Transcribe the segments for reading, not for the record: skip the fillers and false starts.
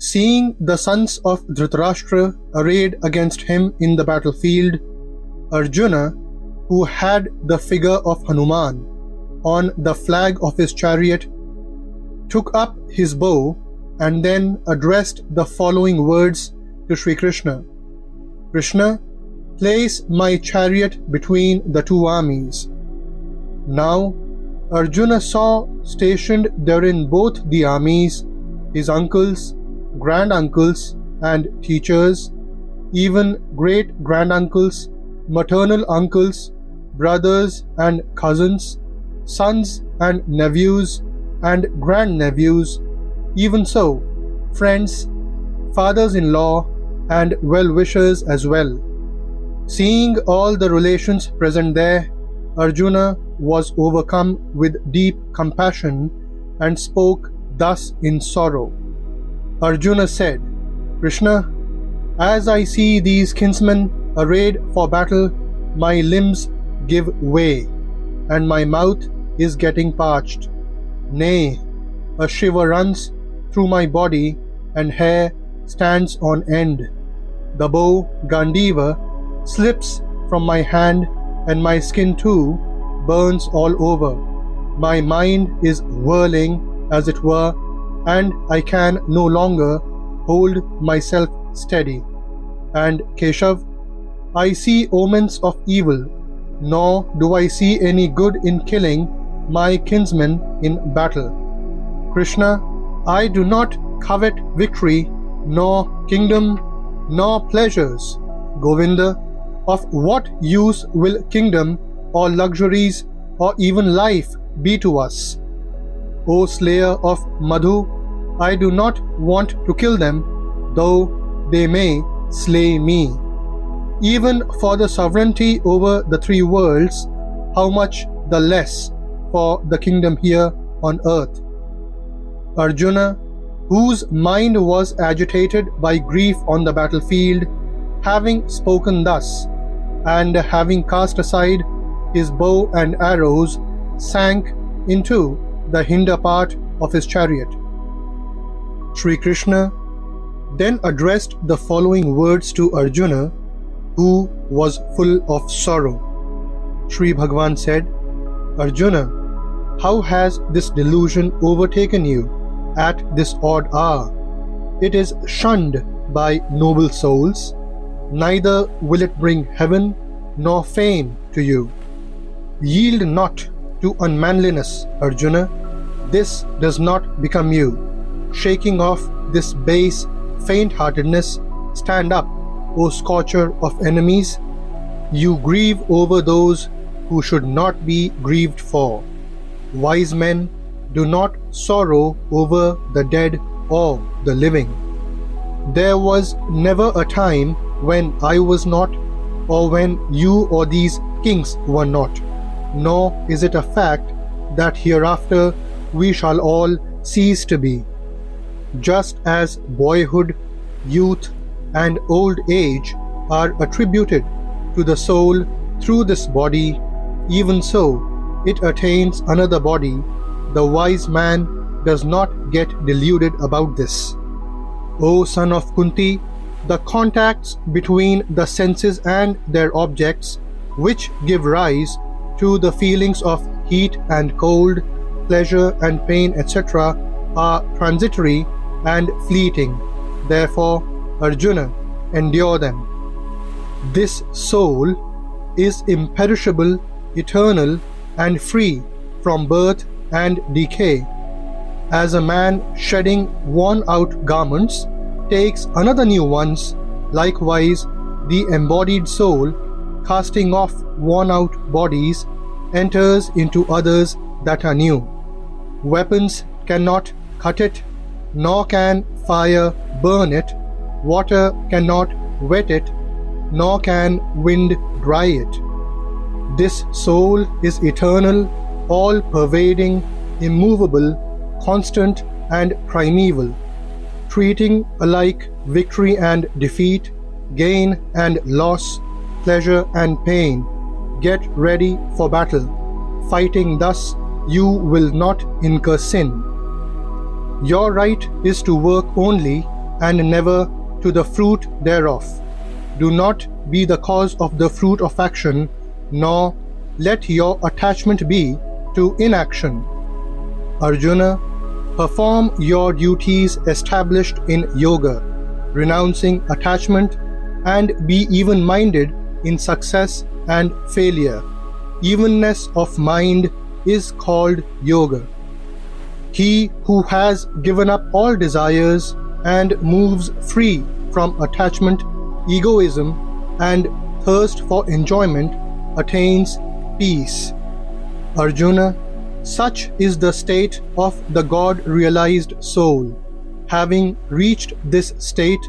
Seeing the sons of Dhritarashtra arrayed against him in the battlefield, Arjuna, who had the figure of Hanuman on the flag of his chariot, took up his bow and then addressed the following words to Sri Krishna. Krishna, place my chariot between the two armies. Now Arjuna saw stationed therein both the armies, his uncles, granduncles, and teachers, even great-granduncles, maternal uncles, brothers and cousins, sons and nephews, and grandnephews, even so, friends, fathers-in-law, and well-wishers as well. Seeing all the relations present there, Arjuna was overcome with deep compassion and spoke thus in sorrow. Arjuna said, Krishna, as I see these kinsmen arrayed for battle, my limbs give way, and my mouth is getting parched. Nay, a shiver runs through my body, and hair stands on end. The bow Gandiva slips from my hand, and my skin too burns all over. My mind is whirling, as it were, and I can no longer hold myself steady. And Keshav, I see omens of evil, nor do I see any good in killing my kinsmen in battle. Krishna, I do not covet victory, nor kingdom, nor pleasures. Govinda, of what use will kingdom or luxuries or even life be to us? O slayer of Madhu, I do not want to kill them, though they may slay me. Even for the sovereignty over the three worlds, how much the less for the kingdom here on earth. Arjuna, whose mind was agitated by grief on the battlefield, having spoken thus, and having cast aside his bow and arrows, sank into the hinder part of his chariot. Sri Krishna then addressed the following words to Arjuna, who was full of sorrow. Sri Bhagavan said, Arjuna, how has this delusion overtaken you at this odd hour? It is shunned by noble souls, neither will it bring heaven nor fame to you. Yield not to unmanliness, Arjuna. This does not become you. Shaking off this base faint-heartedness, stand up, O scorcher of enemies. You grieve over those who should not be grieved for. Wise men do not sorrow over the dead or the living. There was never a time when I was not, or when you or these kings were not, nor is it a fact that hereafter we shall all cease to be. Just as boyhood, youth, and old age are attributed to the soul through this body, even so it attains another body. The wise man does not get deluded about this. O son of Kunti, the contacts between the senses and their objects, which give rise to the feelings of heat and cold, pleasure and pain, etc., are transitory and fleeting. Therefore, Arjuna, endure them. This soul is imperishable, eternal, and free from birth and decay. As a man shedding worn-out garments takes another new ones, likewise the embodied soul, casting off worn-out bodies, enters into others that are new. Weapons cannot cut it, nor can fire burn it. Water cannot wet it, nor can wind dry it. This soul is eternal, all-pervading, immovable, constant, and primeval, treating alike victory and defeat, gain and loss, pleasure and pain. Get ready for battle. Fighting thus, you will not incur sin. Your right is to work only and never to the fruit thereof. Do not be the cause of the fruit of action, nor let your attachment be to inaction. Arjuna, perform your duties established in yoga, renouncing attachment, and be even-minded in success and failure. Evenness of mind is called yoga. He who has given up all desires and moves free from attachment, egoism, and thirst for enjoyment attains peace. Arjuna, such is the state of the God-realized soul. Having reached this state,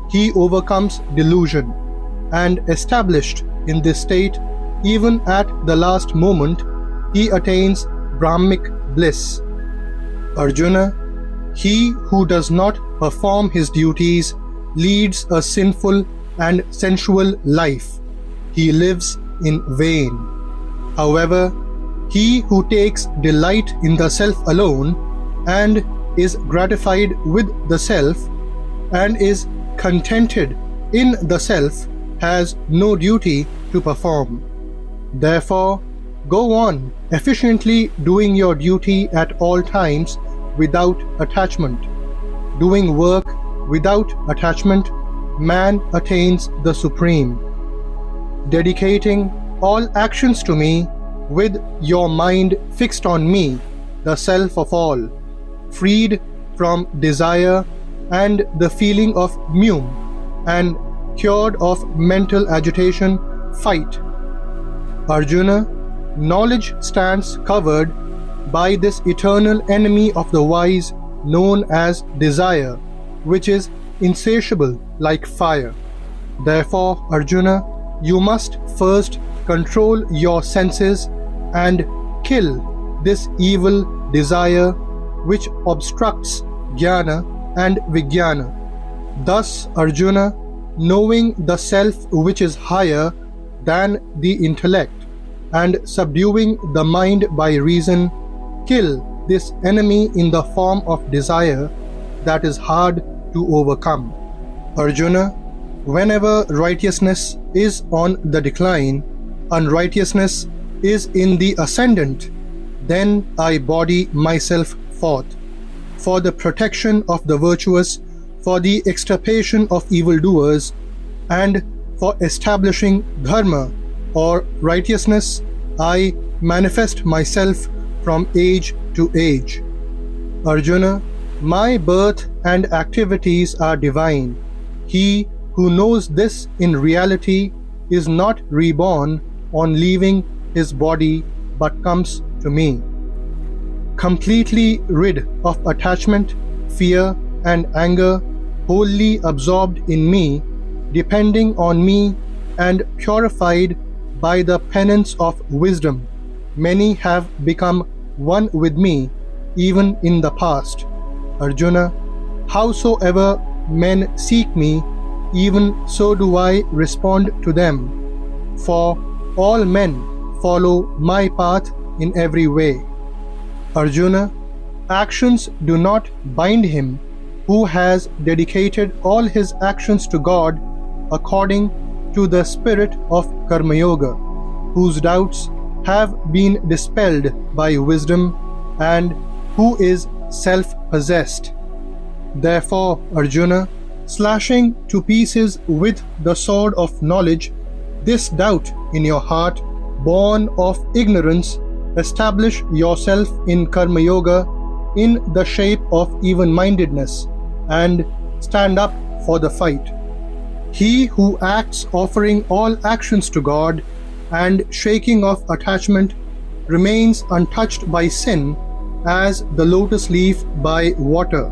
he overcomes delusion, and established in this state, even at the last moment, he attains Brahmic bliss. Arjuna, he who does not perform his duties leads a sinful and sensual life. He lives in vain. However, he who takes delight in the self alone and is gratified with the self and is contented in the self has no duty to perform. Therefore, go on efficiently doing your duty at all times without attachment. Doing work without attachment, man attains the supreme. Dedicating all actions to me with your mind fixed on me, the self of all, freed from desire and the feeling of mume, and cured of mental agitation, fight. Arjuna, knowledge stands covered by this eternal enemy of the wise known as desire, which is insatiable like fire. Therefore, Arjuna, you must first control your senses and kill this evil desire which obstructs jnana and vijnana. Thus, Arjuna, knowing the self which is higher than the intellect and subduing the mind by reason, kill this enemy in the form of desire that is hard to overcome. Arjuna, whenever righteousness is on the decline, unrighteousness is in the ascendant, then I body myself forth for the protection of the virtuous, for the extirpation of evildoers, and for establishing dharma or righteousness. I manifest myself from age to age. Arjuna, my birth and activities are divine. He who knows this in reality is not reborn on leaving his body but comes to me. Completely rid of attachment, fear, and anger, wholly absorbed in me, depending on me, and purified by the penance of wisdom, many have become one with me, even in the past. Arjuna, howsoever men seek me, even so do I respond to them, for all men follow my path in every way. Arjuna, actions do not bind him who has dedicated all his actions to God according to the spirit of Karma Yoga, whose doubts have been dispelled by wisdom and who is self-possessed. Therefore, Arjuna, slashing to pieces with the sword of knowledge this doubt in your heart, born of ignorance, establish yourself in Karma Yoga in the shape of even-mindedness and stand up for the fight. He who acts offering all actions to God and shaking off attachment remains untouched by sin as the lotus leaf by water.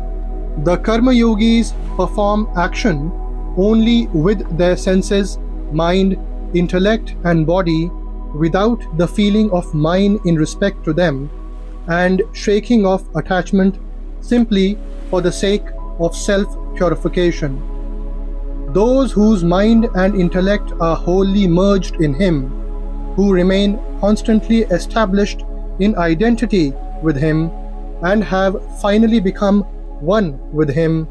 The Karma Yogis perform action only with their senses, mind, intellect, and body without the feeling of mine in respect to them, and shaking off attachment simply for the sake of self-purification. Those whose mind and intellect are wholly merged in Him, who remain constantly established in identity with Him and have finally become one with Him,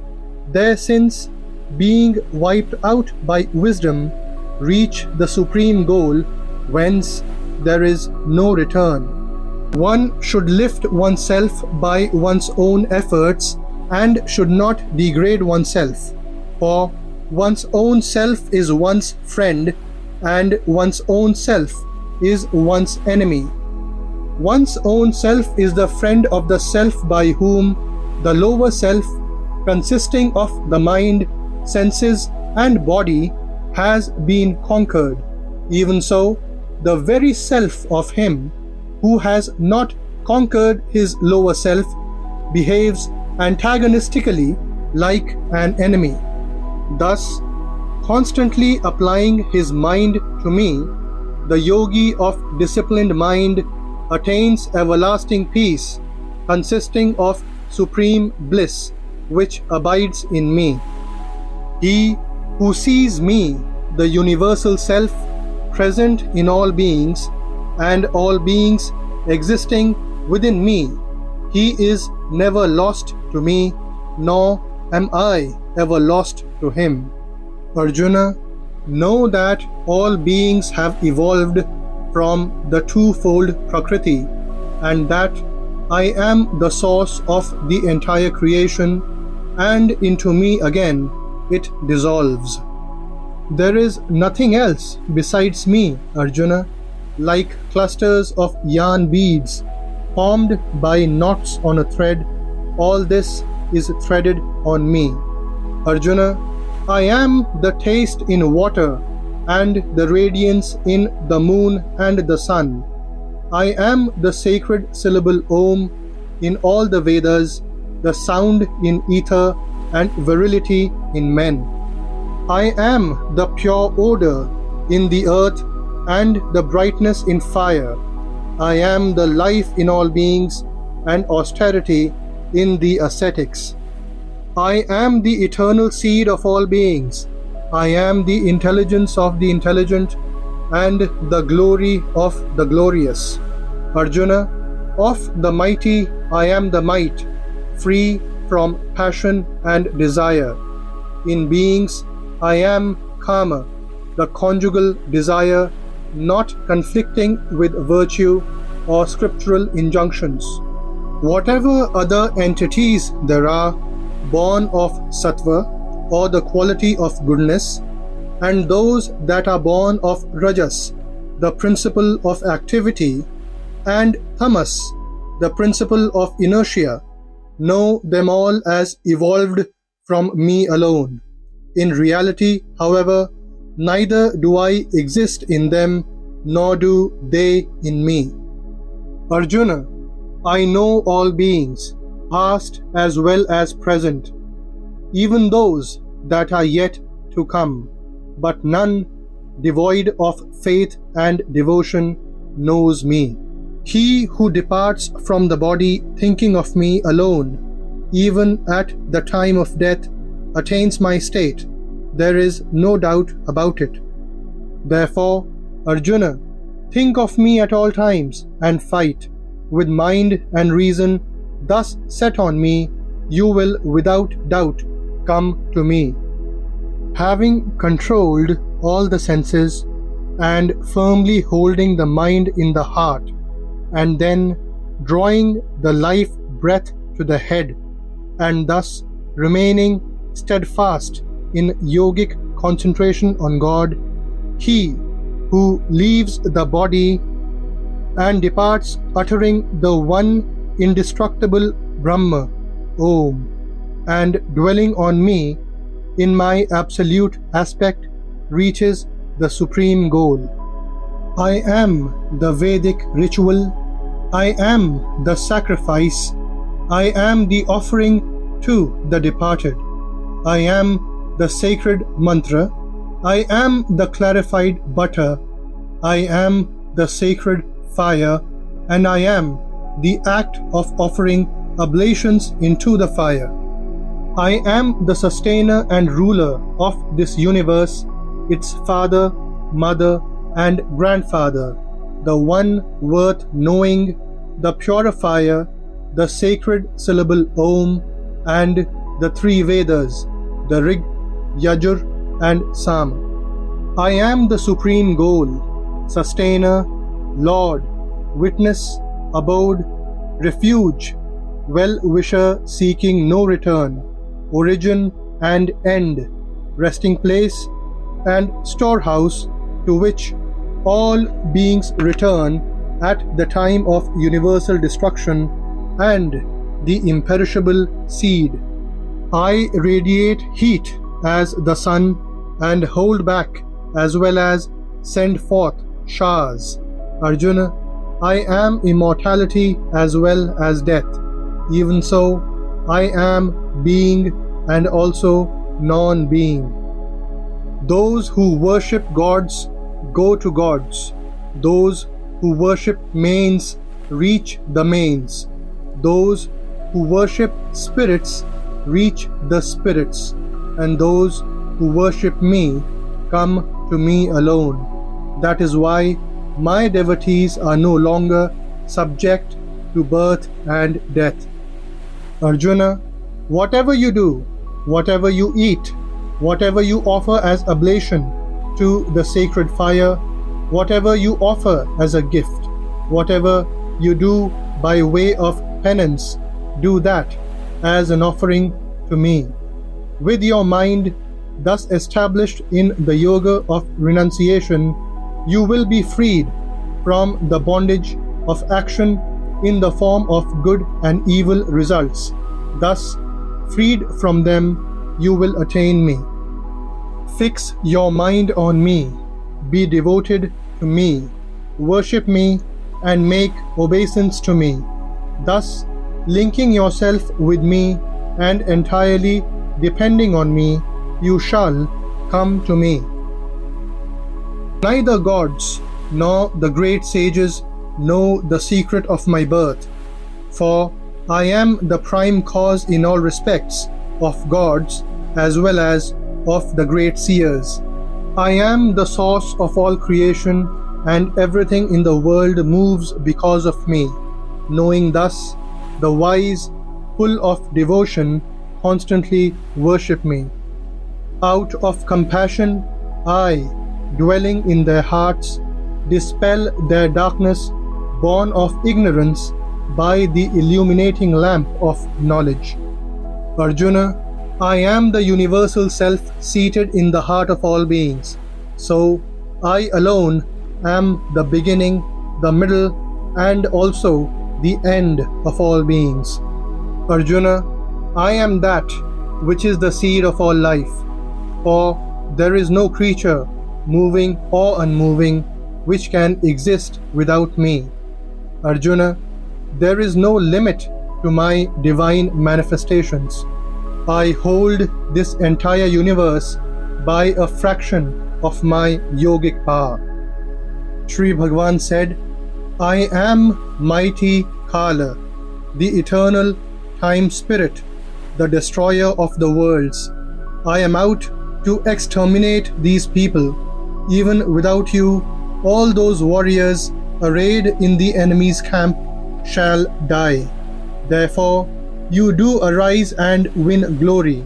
their sins, being wiped out by wisdom, reach the supreme goal whence there is no return. One should lift oneself by one's own efforts and should not degrade oneself, for one's own self is one's friend and one's own self is one's enemy. One's own self is the friend of the self by whom the lower self, consisting of the mind, senses, and body, has been conquered. Even so, the very self of him who has not conquered his lower self behaves antagonistically like an enemy. Thus, constantly applying his mind to me, the yogi of disciplined mind attains everlasting peace, consisting of supreme bliss, which abides in me. He who sees me, the universal self, present in all beings, and all beings existing within me, he is never lost to me, nor am I ever lost to him. Arjuna, know that all beings have evolved from the twofold Prakriti, and that I am the source of the entire creation, and into me again it dissolves. There is nothing else besides me, Arjuna, like clusters of yarn beads formed by knots on a thread. All this is threaded on me. Arjuna, I am the taste in water and the radiance in the moon and the sun. I am the sacred syllable Om in all the Vedas, the sound in ether and virility in men. I am the pure odor in the earth and the brightness in fire. I am the life in all beings and austerity in the ascetics. I am the eternal seed of all beings. I am the intelligence of the intelligent and the glory of the glorious. Arjuna, of the mighty I am the might, free from passion and desire. In beings I am Kama, the conjugal desire, not conflicting with virtue or scriptural injunctions. Whatever other entities there are, born of sattva or the quality of goodness, and those that are born of rajas, the principle of activity, and tamas, the principle of inertia, know them all as evolved from me alone. In reality, however, neither do I exist in them, nor do they in me. Arjuna, I know all beings, past as well as present, even those that are yet to come, but none devoid of faith and devotion knows me. He who departs from the body thinking of me alone, even at the time of death, attains my state. There is no doubt about it. Therefore, Arjuna, think of me at all times and fight. With mind and reason thus set on me, you will without doubt come to me. Having controlled all the senses and firmly holding the mind in the heart, and then drawing the life breath to the head, and thus remaining steadfast in yogic concentration on God, he who leaves the body and departs uttering the one indestructible Brahma, Om, and dwelling on me in my absolute aspect, reaches the supreme goal. I am the Vedic ritual, I am the sacrifice, I am the offering to the departed, I am the sacred mantra, I am the clarified butter, I am the sacred fire, and I am the act of offering oblations into the fire. I am the sustainer and ruler of this universe, its father, mother, and grandfather, the one worth knowing, the purifier, the sacred syllable Om, and the three Vedas, the Rig, Yajur, and Sam. I am the supreme goal, sustainer, Lord, witness, abode, refuge, well-wisher seeking no return, origin and end, resting place and storehouse to which all beings return at the time of universal destruction, and the imperishable seed. I radiate heat as the sun and hold back as well as send forth showers. Arjuna, I am immortality as well as death. Even so, I am being and also non-being. Those who worship gods go to gods. Those who worship mains reach the mains. Those who worship spirits reach the spirits. And those who worship me come to me alone. That is why my devotees are no longer subject to birth and death. Arjuna, whatever you do, whatever you eat, whatever you offer as oblation to the sacred fire, whatever you offer as a gift, whatever you do by way of penance, do that as an offering to me. With your mind thus established in the yoga of renunciation, you will be freed from the bondage of action in the form of good and evil results. Thus, freed from them, you will attain me. Fix your mind on me, be devoted to me, worship me, and make obeisance to me. Thus, linking yourself with me and entirely depending on me, you shall come to me. Neither gods nor the great sages know the secret of my birth, for I am the prime cause in all respects of gods as well as of the great seers. I am the source of all creation, and everything in the world moves because of me. Knowing thus, the wise, full of devotion, constantly worship me. Out of compassion, I, dwelling in their hearts, dispel their darkness, born of ignorance, by the illuminating lamp of knowledge. Arjuna, I am the universal self seated in the heart of all beings. So, I alone am the beginning, the middle, and also the end of all beings. Arjuna, I am that which is the seed of all life, for there is no creature, moving or unmoving, which can exist without me. Arjuna, there is no limit to my divine manifestations. I hold this entire universe by a fraction of my yogic power. Sri Bhagavan said, I am mighty Kala, the eternal time spirit, the destroyer of the worlds. I am out to exterminate these people. Even without you, all those warriors arrayed in the enemy's camp shall die. Therefore, you do arise and win glory,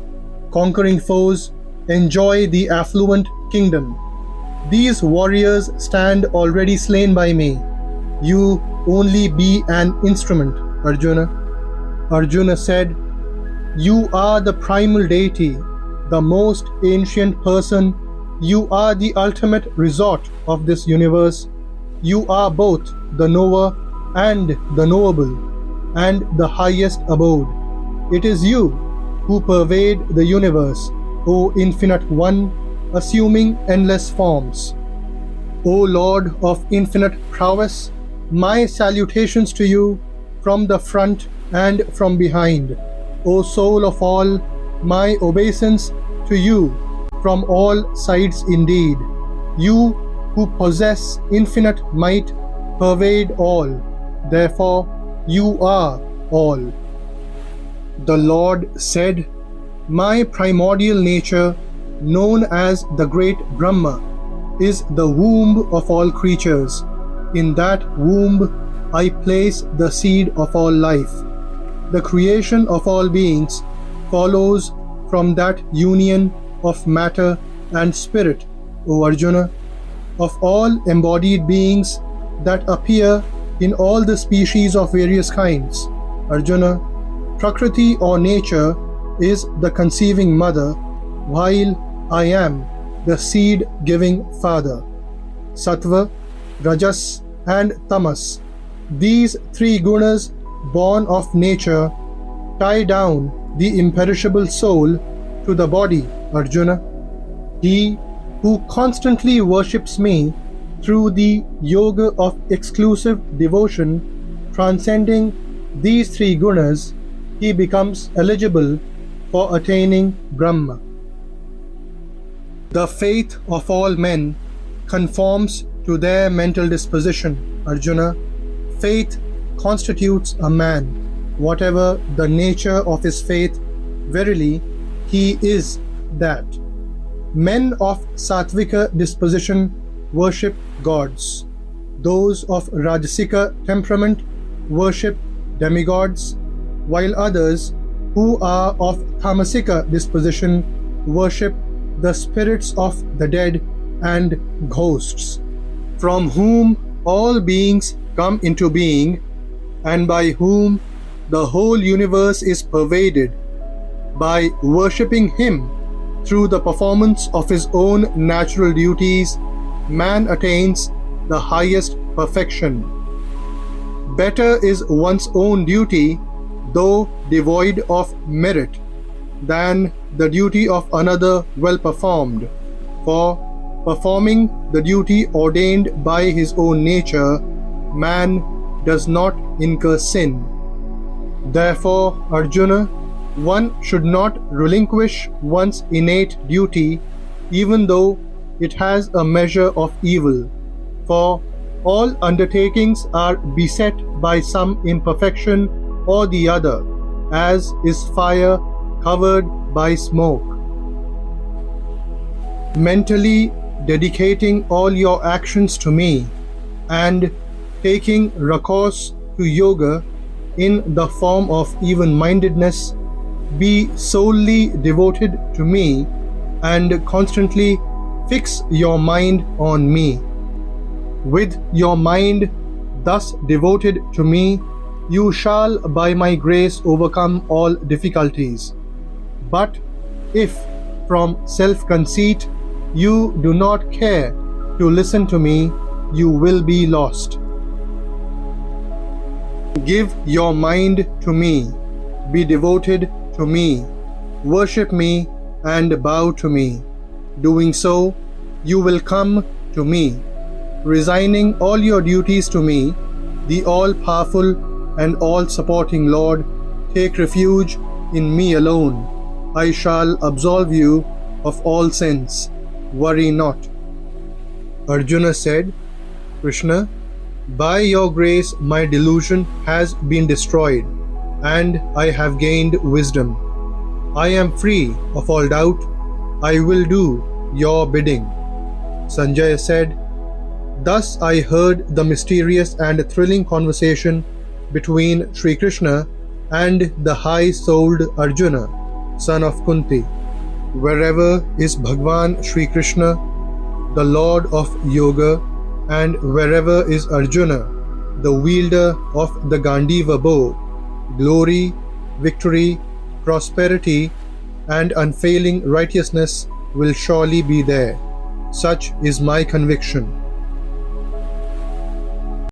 conquering foes, enjoy the affluent kingdom. These warriors stand already slain by me. You only be an instrument, Arjuna. Arjuna said, You are the primal deity, the most ancient person. You are the ultimate resort of this universe. You are both the knower and the knowable, and the highest abode. It is you who pervade the universe, O Infinite One, assuming endless forms. O Lord of infinite prowess, my salutations to you from the front and from behind. O Soul of all, my obeisance to you from all sides indeed. You who possess infinite might pervade all. Therefore, you are all. The Lord said, My primordial nature, known as the great Brahma, is the womb of all creatures. In that womb, I place the seed of all life. The creation of all beings follows from that union of matter and spirit, O Arjuna, of all embodied beings that appear in all the species of various kinds. Arjuna, Prakriti or nature is the conceiving mother, while I am the seed-giving father. Sattva, Rajas and Tamas, these three gunas born of nature, tie down the imperishable soul to the body, Arjuna. He who constantly worships me through the yoga of exclusive devotion, transcending these three gunas, he becomes eligible for attaining Brahma. The faith of all men conforms to their mental disposition, Arjuna. Faith constitutes a man. Whatever the nature of his faith, verily, he is that. Men of Sattvika disposition worship gods. Those of Rajasika temperament worship demigods, while others who are of Tamasika disposition worship the spirits of the dead and ghosts, from whom all beings come into being, and by whom the whole universe is pervaded. By worshipping him through the performance of his own natural duties, man attains the highest perfection. Better is one's own duty, though devoid of merit, than the duty of another well performed. For performing the duty ordained by his own nature, man does not incur sin. Therefore, Arjuna, one should not relinquish one's innate duty, even though it has a measure of evil. For all undertakings are beset by some imperfection or the other, as is fire covered by smoke. Mentally dedicating all your actions to me and taking recourse to yoga in the form of even-mindedness, be solely devoted to me and constantly fix your mind on me. With your mind thus devoted to me, you shall by my grace overcome all difficulties. But if from self-conceit you do not care to listen to me, you will be lost. Give your mind to me, be devoted to me, worship me and bow to me. Doing so, you will come to me. Resigning all your duties to me, the all-powerful and all-supporting Lord, take refuge in me alone. I shall absolve you of all sins. Worry not. Arjuna said, Krishna, by your grace my delusion has been destroyed, and I have gained wisdom. I am free of all doubt. I will do your bidding. Sanjaya said, Thus I heard the mysterious and thrilling conversation between Sri Krishna and the high-souled Arjuna, son of Kunti. Wherever is Bhagwan Sri Krishna, the Lord of Yoga, and wherever is Arjuna, the wielder of the Gandiva bow, glory, victory, prosperity, and unfailing righteousness will surely be there. Such is my conviction.